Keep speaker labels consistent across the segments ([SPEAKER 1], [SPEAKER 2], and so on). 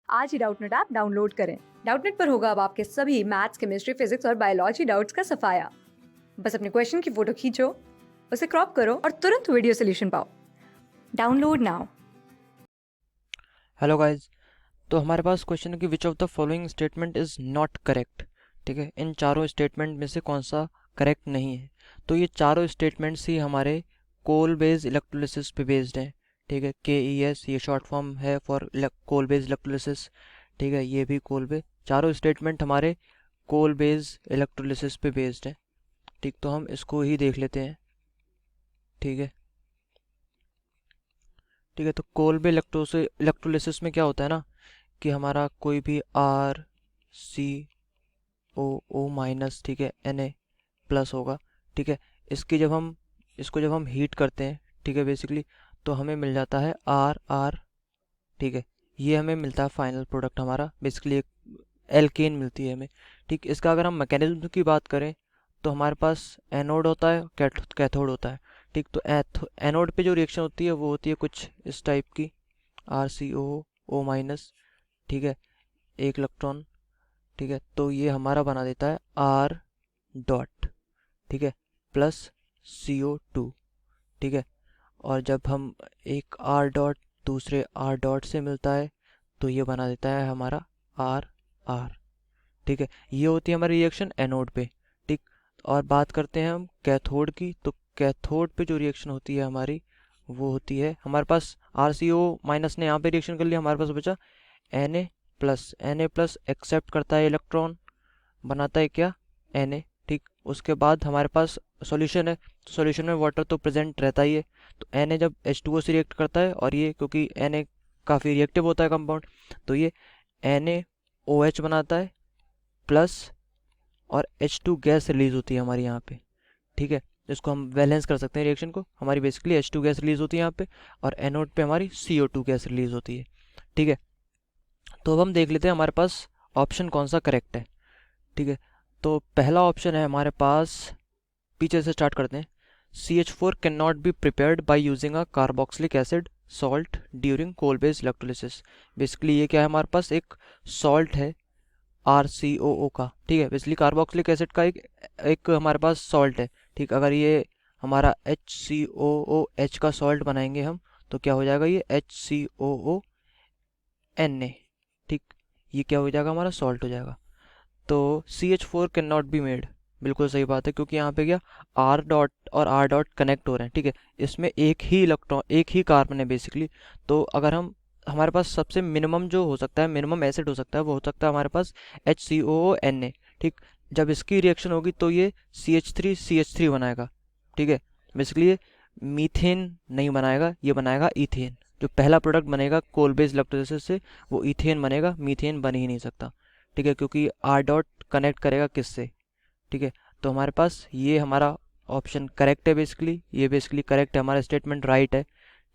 [SPEAKER 1] आज ही Doubtnut app download करें। Doubtnut पर होगा अब आपके सभी मैथ्स, केमिस्ट्री, फिजिक्स और बायोलॉजी डाउट्स का सफाया। बस अपने क्वेश्चन की फोटो खींचो, उसे क्रॉप करो और तुरंत वीडियो सोल्यूशन पाओ। Download now.
[SPEAKER 2] Hello guys. तो हमारे पास क्वेश्चन है कि which of the following statement is not correct. ठीक है, इन चारों स्टेटमेंट में से कौन सा करेक्ट नहीं है। तो ये चारों स्टेटमेंट्स ही हमारे कोल बेस्ड इलेक्ट्रोलिसिस पे बेस्ड हैं। ठीक है, KES ये शॉर्ट फॉर्म है फॉर कोल बेस्ड इलेक्ट्रोलिसिस। ठीक है, ये भी चारों स्टेटमेंट हमारे कोल बेस्ड इलेक्ट्रोलिसिस पे बेस्ड हैं। ठीक, तो हम इसको ही देख लेते हैं। ठीक है, ठीक है। तो कोल बेस्ड इलेक्ट्रोलिसिस में क्या होता है ना कि हमारा कोई भी RCOO माइनस, ठीक है, Na प्लस होगा। ठीक है, इसकी जब हम इसको जब हम हीट करते हैं, ठीक है, बेसिकली तो हमें मिल जाता है RR। ठीक है, ये हमें मिलता है फाइनल प्रोडक्ट हमारा, बेसिकली एक एल्केन मिलती है हमें। ठीक, इसका अगर हम मैकेनिज्म की बात करें तो हमारे पास एनोड होता है, कैथोड होता है। ठीक, तो एनोड पे जो रिएक्शन होती है वो होती है कुछ इस टाइप की, RCOO माइनस। ठीक है, एक इलेक्ट्रॉन। ठीक है, तो ये हमारा बना देता है R डॉट, ठीक है, प्लस CO2। ठीक है, और जब हम एक R डॉट दूसरे R डॉट से मिलता है तो ये बना देता है हमारा R R। ठीक है, ये होती है हमारी रिएक्शन एनोड पे। ठीक, और बात करते हैं हम कैथोड की, तो कैथोड पे जो रिएक्शन होती है हमारी वो होती है, हमारे पास RCO माइनस ने यहाँ पे रिएक्शन कर लिया, हमारे पास बचा Na प्लस एक्सेप्ट करता है इलेक्ट्रॉन, बनाता है क्या, Na। ठीक, उसके बाद हमारे पास सॉल्यूशन है, तो सॉल्यूशन में वाटर तो प्रेजेंट रहता ही है। तो Na जब H2O से रिएक्ट करता है, और ये क्योंकि Na काफ़ी रिएक्टिव होता है कंपाउंड, तो ये NaOH बनाता है प्लस, और H2 गैस रिलीज होती है हमारी यहाँ पे। ठीक है, इसको हम बैलेंस कर सकते हैं रिएक्शन को, हमारी बेसिकली H2 गैस रिलीज होती है यहाँ पे, और एनोड पे हमारी CO2 गैस रिलीज होती है। ठीक है, तो अब हम देख लेते हैं हमारे पास ऑप्शन कौन सा करेक्ट है। ठीक है, तो पहला ऑप्शन है हमारे पास, पीछे से स्टार्ट करते हैं। CH4 can not be prepared by using a carboxylic acid salt during Kolbe's electrolysis. Basically ये क्या है, हमारे पास एक सॉल्ट है RCOO का। ठीक है, बेसिकली कार्बोक्सिलिक एसिड का एक एक हमारे पास सॉल्ट है। ठीक, अगर ये हमारा HCOOH का सॉल्ट बनाएंगे हम, तो क्या हो जाएगा, ये HCOONA। ठीक, ये क्या हो जाएगा, हमारा सॉल्ट हो जाएगा। तो CH4 can not be made, बिल्कुल सही बात है, क्योंकि यहाँ पे क्या R डॉट और R डॉट कनेक्ट हो रहे हैं। ठीक है, इसमें एक ही इलेक्ट्रॉन, एक ही कार्बन है बेसिकली। तो अगर हम, हमारे पास सबसे मिनिमम जो हो सकता है, मिनिमम एसिड हो सकता है, वो हो सकता है हमारे पास HCOONA। ठीक, जब इसकी रिएक्शन होगी तो ये CH3CH3 बनाएगा। ठीक है, बेसिकली ये मीथेन नहीं बनाएगा, ये बनाएगा इथेन। जो पहला प्रोडक्ट बनेगा कोल बेस्ड इलेक्ट्रोलिसिस से वो इथेन बनेगा, मीथेन बन ही नहीं सकता। ठीक है, क्योंकि R डॉट कनेक्ट करेगा किससे। ठीक है, तो हमारे पास ये हमारा ऑप्शन करेक्ट है, बेसिकली ये बेसिकली करेक्ट है, हमारा स्टेटमेंट राइट है।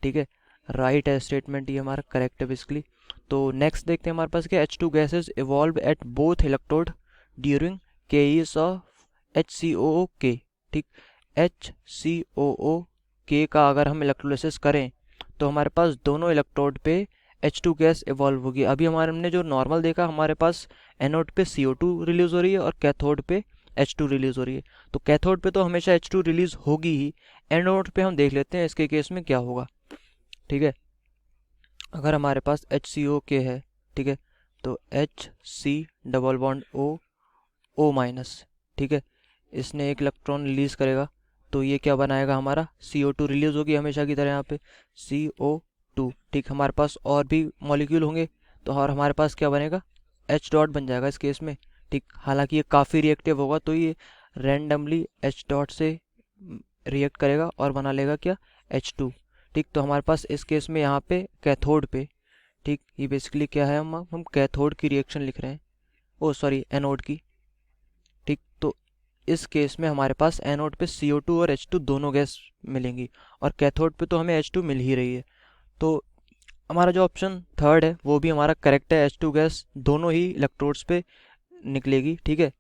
[SPEAKER 2] ठीक है, राइट है स्टेटमेंट, ये हमारा करेक्ट है बेसिकली। तो नेक्स्ट देखते हैं हमारे पास क्या, H2 gases evolve at both electrode during case of HCOOK। ठीक, HCOOK का अगर हम इलेक्ट्रोलिसिस करें तो हमारे पास दोनों इलेक्ट्रोड पे H2 गैस इवॉल्व होगी। अभी हमारे हमने जो नॉर्मल देखा, हमारे पास एनोड पे CO2 रिलीज हो रही है और कैथोड पे H2 रिलीज हो रही है। तो कैथोड पे तो हमेशा H2 रिलीज होगी ही, एनोड पे हम देख लेते हैं इसके केस में क्या होगा। ठीक है, अगर हमारे पास HCOK है, ठीक है, तो HC double bond O minus. ठीक है, इसने एक इलेक्ट्रॉन रिलीज करेगा, तो ये क्या बनाएगा, हमारा CO2 रिलीज होगी हमेशा की तरह यहाँ पे CO2। ठीक, हमारे पास और भी मॉलिक्यूल होंगे, तो और हमारे पास क्या बनेगा, H डॉट बन जाएगा इस केस में। ठीक, हालांकि ये काफ़ी रिएक्टिव होगा, तो ये रैंडमली H डॉट से रिएक्ट करेगा और बना लेगा क्या, H2। ठीक, तो हमारे पास इस केस में यहाँ पे कैथोड पे, ठीक, ये बेसिकली क्या है, हम कैथोड की रिएक्शन लिख रहे हैं, ओ सॉरी एनोड की। ठीक, तो इस केस में हमारे पास एनोड पे CO2 और H2 दोनों गैस मिलेंगी, और कैथोड पे तो हमें H2 मिल ही रही है। तो हमारा जो ऑप्शन थर्ड है वो भी हमारा करेक्ट है, H2 गैस दोनों ही इलेक्ट्रोड्स पे निकलेगी। ठीक है,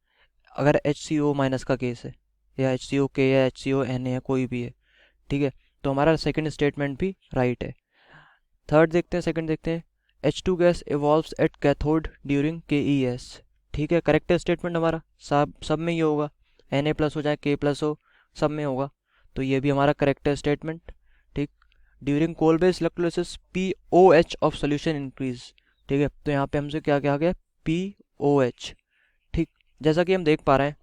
[SPEAKER 2] अगर HCO माइनस का केस है, या HCOK या HCONA है, कोई भी है। ठीक है, तो हमारा सेकंड स्टेटमेंट भी राइट है। थर्ड देखते हैं, सेकंड देखते हैं। H2 gas evolves at cathode during KES। ठीक है, करेक्ट है स्टेटमेंट हमारा, सब में ये होगा, Na प्लस हो चाहे K प्लस हो, सब में होगा, तो ये भी हमारा करेक्ट है स्टेटमेंट। ठीक, during Kolbe's electrolysis POH of solution increase. ठीक है, तो यहाँ पे हमसे क्या क्या आ गया, POH। ठीक, जैसा कि हम देख पा रहे हैं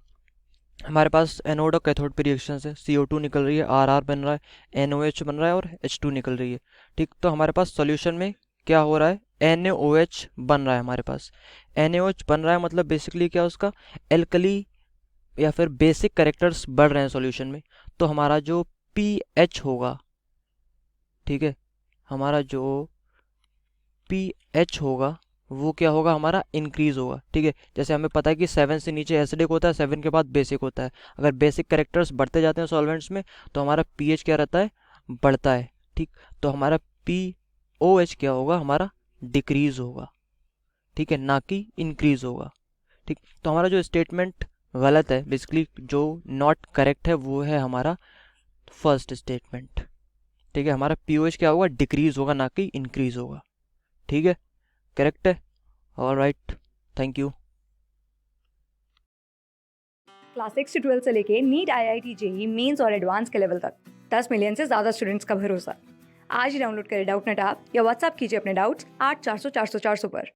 [SPEAKER 2] हमारे पास एनोड और कैथोड पे रिएक्शन है, CO2 निकल रही है, RR बन रहा है, NOH बन रहा है और H2 निकल रही है। ठीक, तो हमारे पास सॉल्यूशन में क्या हो रहा है, NaOH बन रहा है हमारे पास। NaOH बन रहा है मतलब बेसिकली क्या, उसका एल्कली या फिर बेसिक कैरेक्टर्स बढ़ रहे हैं सॉल्यूशन में, तो हमारा जो pH होगा, ठीक है, हमारा जो pH होगा वो क्या होगा, हमारा इंक्रीज होगा। ठीक है, जैसे हमें पता है कि 7 से नीचे एसिडिक होता है, 7 के बाद बेसिक होता है। अगर बेसिक कैरेक्टर्स बढ़ते जाते हैं सॉल्वेंट्स में तो हमारा pH क्या रहता है, बढ़ता है। ठीक, तो हमारा POH क्या होगा, हमारा डिक्रीज होगा। ठीक है, ना कि इंक्रीज होगा। ठीक, तो हमारा जो स्टेटमेंट गलत है, बेसिकली जो नॉट करेक्ट है वो है हमारा फर्स्ट स्टेटमेंट। ठीक है, हमारा POH क्या होगा, डिक्रीज होगा, ना कि इंक्रीज होगा। ठीक है, करेक्ट है। Alright, thank you.
[SPEAKER 1] क्लास 6 से 12 से लेके नीट, IIT, JEE मेंस और एडवांस के लेवल तक 10 मिलियन से ज़्यादा स्टूडेंट्स का भरोसा। आज ही डाउनलोड करें डाउटनेट ऐप या व्हाट्सएप कीजिए अपने डाउट्स 8400 400 400 पर।